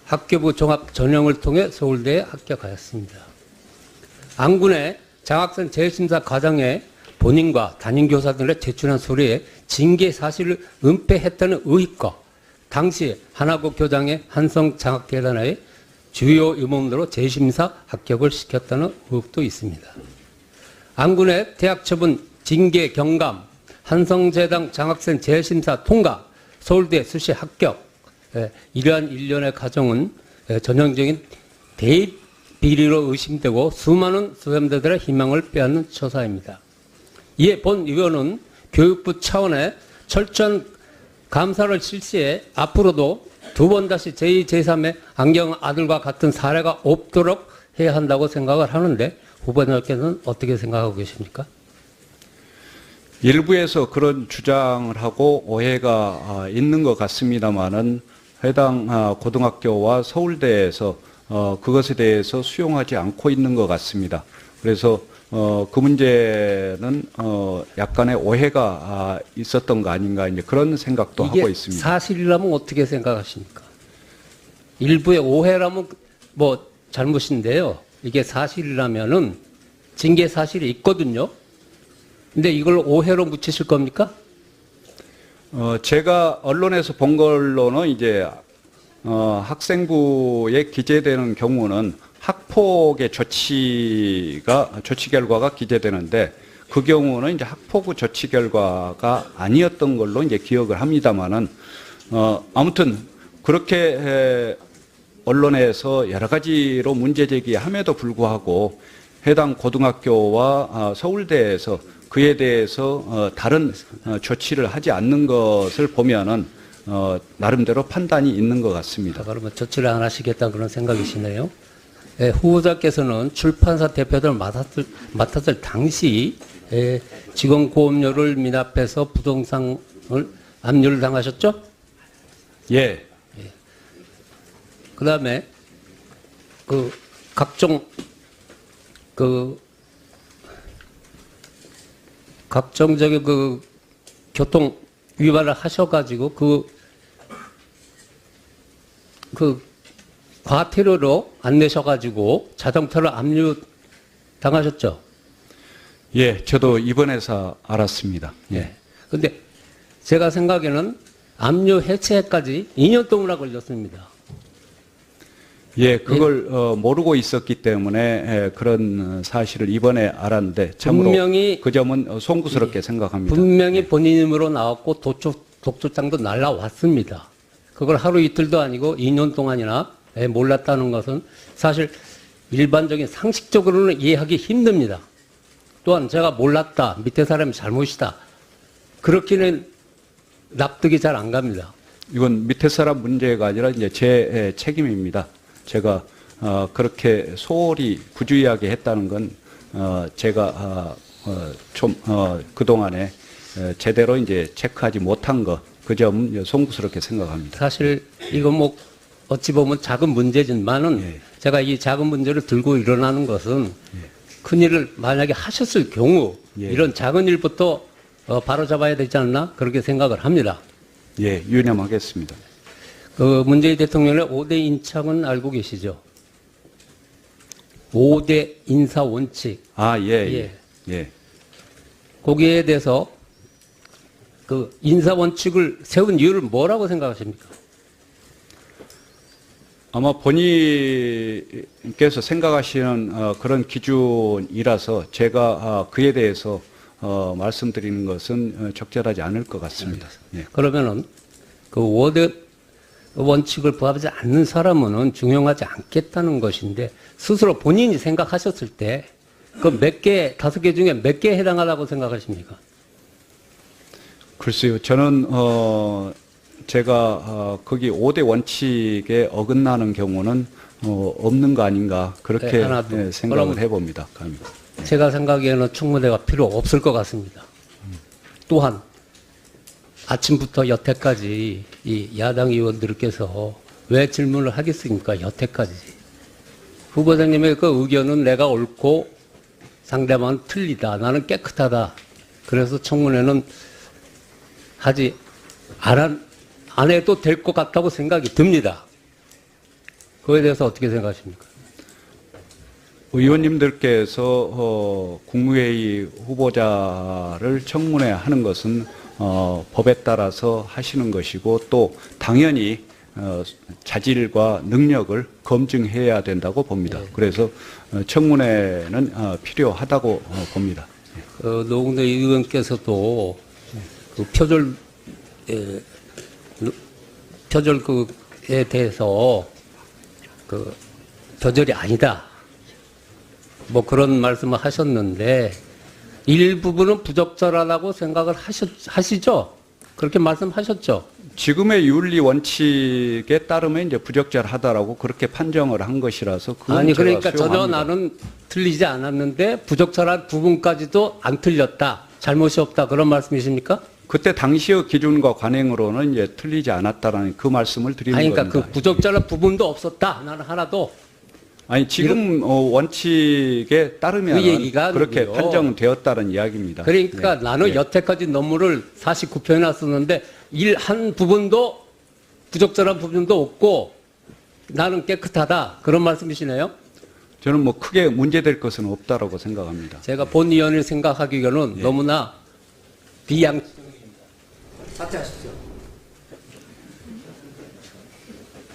학교부 종합 전형을 통해 서울대에 합격하였습니다. 안군의 장학생 재심사 과정에 본인과 담임교사들의 제출한 서류에 징계 사실을 은폐했다는 의혹과 당시 하나고 교장의 한성장학재단의 주요 임원으로 재심사 합격을 시켰다는 의혹도 있습니다. 안군의 대학 처분 징계 경감, 한성재단 장학생 재심사 통과, 서울대 수시 합격, 이러한 일련의 과정은 전형적인 대입 비리로 의심되고 수많은 수험자들의 희망을 빼앗는 처사입니다. 이에 본 의원은 교육부 차원의 철저한 감사를 실시해 앞으로도 두 번 다시 제2, 제3의 안경 아들과 같은 사례가 없도록 해야 한다고 생각을 하는데 후보자께서는 어떻게 생각하고 계십니까? 일부에서 그런 주장을 하고 오해가 있는 것 같습니다만은 해당 고등학교와 서울대에서 그것에 대해서 수용하지 않고 있는 것 같습니다. 그래서 그 문제는 약간의 오해가 있었던 거 아닌가 이제 그런 생각도 하고 있습니다. 사실이라면 어떻게 생각하십니까? 일부의 오해라면 뭐 잘못인데요. 이게 사실이라면은 징계 사실이 있거든요. 근데 이걸 오해로 묻히실 겁니까? 제가 언론에서 본 걸로는 이제 학생부에 기재되는 경우는 학폭의 조치 결과가 기재되는데 그 경우는 이제 학폭의 조치 결과가 아니었던 걸로 이제 기억을 합니다만은 아무튼 그렇게 언론에서 여러 가지로 문제 제기함에도 불구하고 해당 고등학교와 서울대에서 그에 대해서 다른 조치를 하지 않는 것을 보면은 나름대로 판단이 있는 것 같습니다. 그러면 조치를 안 하시겠다는 그런 생각이시네요. 예, 후보자께서는 출판사 대표를 맡았을 당시 직원 고업료를 미납해서 부동산을 압류를 당하셨죠? 예. 그 다음에 각종 저기 교통 위반을 하셔가지고 과태료로 안 내셔가지고 자동차를 압류 당하셨죠? 예, 저도 이번에서 알았습니다. 예. 근데 제가 생각에는 압류 해체까지 2년 동안 걸렸습니다. 예, 그걸 모르고 있었기 때문에 그런 사실을 이번에 알았는데 참으로 분명히 그 점은 송구스럽게 생각합니다. 분명히 본인 힘으로 나왔고 독초장도 날라왔습니다. 그걸 하루 이틀도 아니고 2년 동안이나 몰랐다는 것은 사실 일반적인 상식적으로는 이해하기 힘듭니다. 또한 제가 몰랐다, 밑에 사람이 잘못이다, 그렇게는 납득이 잘 안 갑니다. 이건 밑에 사람 문제가 아니라 이제 제 책임입니다. 제가 그렇게 소홀히 부주의하게 했다는 건 제가 좀 그동안에 제대로 이제 체크하지 못한 거, 그 점 송구스럽게 생각합니다. 사실 이거 뭐 어찌 보면 작은 문제지만은 예. 제가 이 작은 문제를 들고 일어나는 것은 큰 일을 만약에 하셨을 경우 예. 이런 작은 일부터 바로 잡아야 되지 않나 그렇게 생각을 합니다. 예, 유념하겠습니다. 문재인 대통령의 5대 인착은 알고 계시죠? 5대 인사 원칙. 예. 거기에 대해서 인사 원칙을 세운 이유를 뭐라고 생각하십니까? 아마 본인께서 생각하시는 그런 기준이라서 제가 그에 대해서 말씀드리는 것은 적절하지 않을 것 같습니다. 예. 그러면은 5대 원칙을 부합하지 않는 사람은 중용하지 않겠다는 것인데 스스로 본인이 생각하셨을 때 그 몇 개, 5개 중에 몇 개에 해당하다고 생각하십니까? 글쎄요, 저는 제가 거기 5대 원칙에 어긋나는 경우는 없는 거 아닌가 그렇게 생각을 해봅니다. 감히. 제가 생각에는 청문회가 필요 없을 것 같습니다. 또한 아침부터 여태까지 이 야당 의원들께서 왜 질문을 하겠습니까? 여태까지. 후보자님의 그 의견은 내가 옳고 상대방은 틀리다. 나는 깨끗하다. 그래서 청문회는 안 해도 될 것 같다고 생각이 듭니다. 그거에 대해서 어떻게 생각하십니까? 의원님들께서 국무회의 후보자를 청문회 하는 것은 법에 따라서 하시는 것이고 또 당연히 자질과 능력을 검증해야 된다고 봅니다. 그래서 청문회는 필요하다고 봅니다. 노웅래 의원께서도 그 표절에 대해서 그 표절이 아니다. 뭐 그런 말씀을 하셨는데 일부분은 부적절하다고 생각을 하시죠? 그렇게 말씀하셨죠? 지금의 윤리 원칙에 따르면 이제 부적절하다라고 그렇게 판정을 한 것이라서 그건 아니 제가 그러니까 전혀 수용합니다. 나는 틀리지 않았는데 부적절한 부분까지도 안 틀렸다. 잘못이 없다. 그런 말씀이십니까? 그때 당시의 기준과 관행으로는 이제 틀리지 않았다라는 그 말씀을 드리는 아니 그러니까 겁니다. 그 부적절한 부분도 없었다. 나는 하나도. 아니 지금 원칙에 따르면 그 얘기가 그렇게 아니고요. 판정되었다는 이야기입니다. 그러니까 네. 나는 네. 여태까지 논문을 49편이나 썼는데 한 부분도 부적절한 부분도 없고 나는 깨끗하다. 그런 말씀이시네요. 저는 뭐 크게 문제될 것은 없다라고 생각합니다. 제가 본 의원을 생각하기에는 예. 너무나 비양심입니다. 사퇴하십시오.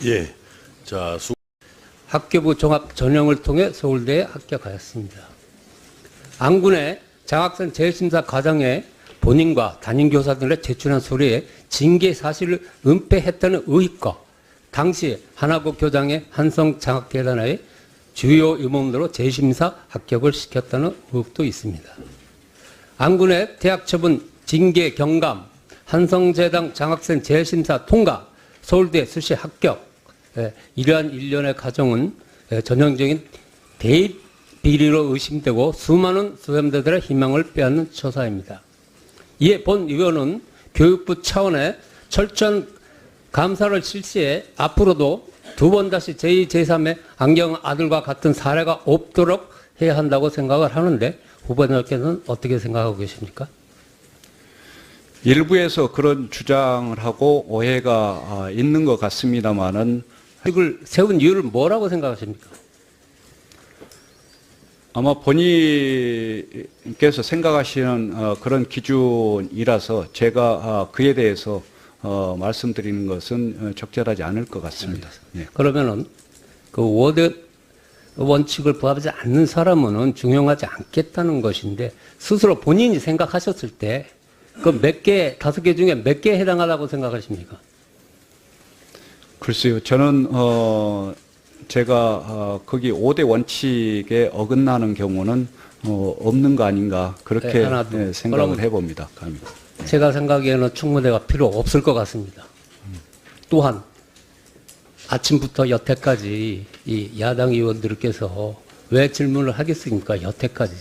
예. 자, 학교부 종합 전형을 통해 서울대에 합격하였습니다. 안군의 장학생 재심사 과정에 본인과 담임 교사들의 제출한 서류에 징계 사실을 은폐했다는 의혹과 당시 하나고 교장의 한성 장학재단의 주요 임원으로 재심사 합격을 시켰다는 의혹도 있습니다. 안군의 대학 처분 징계 경감, 한성재단 장학생 재심사 통과, 서울대 수시 합격, 이러한 일련의 과정은 전형적인 대입 비리로 의심되고 수많은 수험자들의 희망을 빼앗는 처사입니다. 이에 본 의원은 교육부 차원의 철저한 감사를 실시해 앞으로도 두 번 다시 제2, 제3의 안경 아들과 같은 사례가 없도록 해야 한다고 생각을 하는데 후보자께서는 어떻게 생각하고 계십니까? 일부에서 그런 주장을 하고 오해가 있는 것 같습니다만은 이걸 세운 이유를 뭐라고 생각하십니까? 아마 본인께서 생각하시는 그런 기준이라서 제가 그에 대해서 말씀드리는 것은 적절하지 않을 것 같습니다. 예. 그러면은 그 5대 원칙을 부합하지 않는 사람은 중용하지 않겠다는 것인데 스스로 본인이 생각하셨을 때 그 몇 개, 5개 중에 몇 개에 해당하다고 생각하십니까? 글쎄요, 저는 제가 거기 5대 원칙에 어긋나는 경우는 없는 거 아닌가 그렇게 네, 하나도. 생각을 그럼 해봅니다. 감히. 제가 생각에는 청문회가 필요 없을 것 같습니다. 또한 아침부터 여태까지 이 야당 의원들께서 왜 질문을 하겠습니까? 여태까지.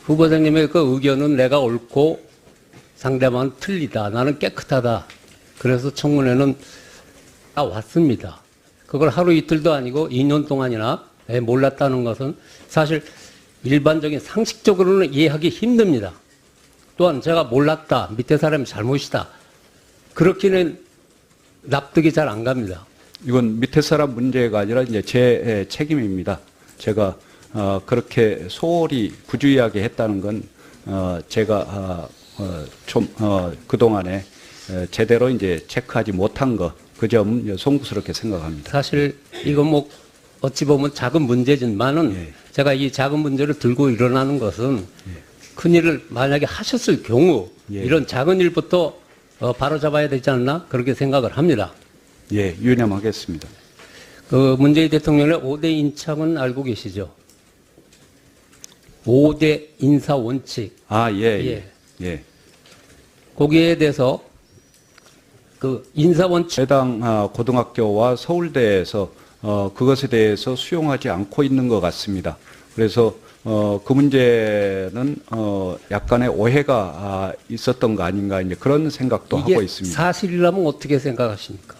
후보자님의 그 의견은 내가 옳고 상대방은 틀리다. 나는 깨끗하다. 그래서 청문회는 다 왔습니다. 그걸 하루 이틀도 아니고 2년 동안이나 몰랐다는 것은 사실 일반적인 상식적으로는 이해하기 힘듭니다. 또한 제가 몰랐다. 밑에 사람이 잘못이다. 그렇게는 납득이 잘 안 갑니다. 이건 밑에 사람 문제가 아니라 이제 제 책임입니다. 제가 그렇게 소홀히 부주의하게 했다는 건 제가 좀 그동안에 제대로 이제 체크하지 못한 거 그 점 송구스럽게 생각합니다. 사실 이건 뭐 어찌 보면 작은 문제지만은 예. 제가 이 작은 문제를 들고 일어나는 것은 큰 일을 만약에 하셨을 경우 예. 이런 작은 일부터 바로 잡아야 되지 않나 그렇게 생각을 합니다. 예, 유념하겠습니다. 그 문재인 대통령의 5대 인착은 알고 계시죠? 5대 인사 원칙. 아, 예. 거기에 대해서 그 인사 원칙 해당 고등학교와 서울대에서 그것에 대해서 수용하지 않고 있는 것 같습니다. 그래서 그 문제는 약간의 오해가 있었던 거 아닌가 이제 그런 생각도 하고 이게 있습니다. 사실이라면 어떻게 생각하십니까?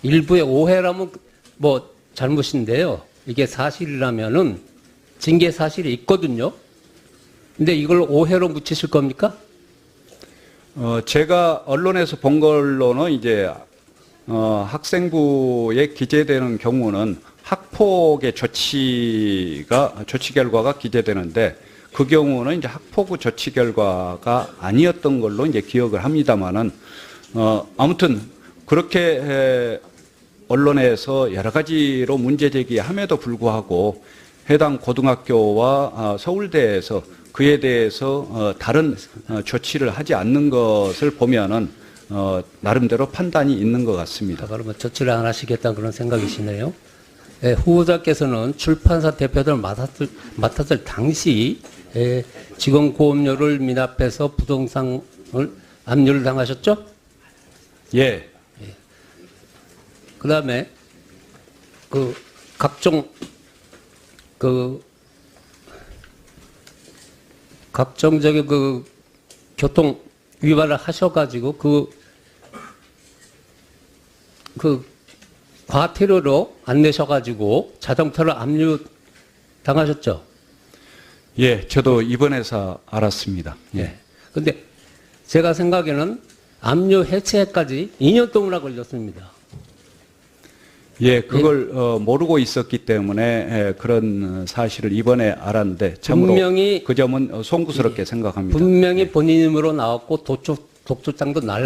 일부의 오해라면 뭐 잘못인데요. 이게 사실이라면은 징계 사실이 있거든요. 근데 이걸 오해로 묻히실 겁니까? 제가 언론에서 본 걸로는 이제 학생부에 기재되는 경우는 학폭의 조치 결과가 기재되는데 그 경우는 이제 학폭의 조치 결과가 아니었던 걸로 이제 기억을 합니다만은 아무튼 그렇게 언론에서 여러 가지로 문제 제기함에도 불구하고 해당 고등학교와 서울대에서 그에 대해서 다른 조치를 하지 않는 것을 보면은 나름대로 판단이 있는 것 같습니다. 그러면 조치를 안 하시겠다는 그런 생각이시네요. 예, 후보자께서는 출판사 대표를 맡았을 당시 직원 고업료를 미납해서 부동산을 압류를 당하셨죠? 예. 그다음에 각종 저기 교통 위반을 하셔가지고 과태료로 안 내셔가지고 자동차를 압류 당하셨죠? 예, 저도 이번에서 알았습니다. 예. 근데 제가 생각에는 압류 해체까지 2년 동안 걸렸습니다. 예, 그걸 모르고 있었기 때문에 그런 사실을 이번에 알았는데 참으로 분명히 그 점은 송구스럽게 생각합니다. 분명히 본인 힘으로 나왔고 독초장도 날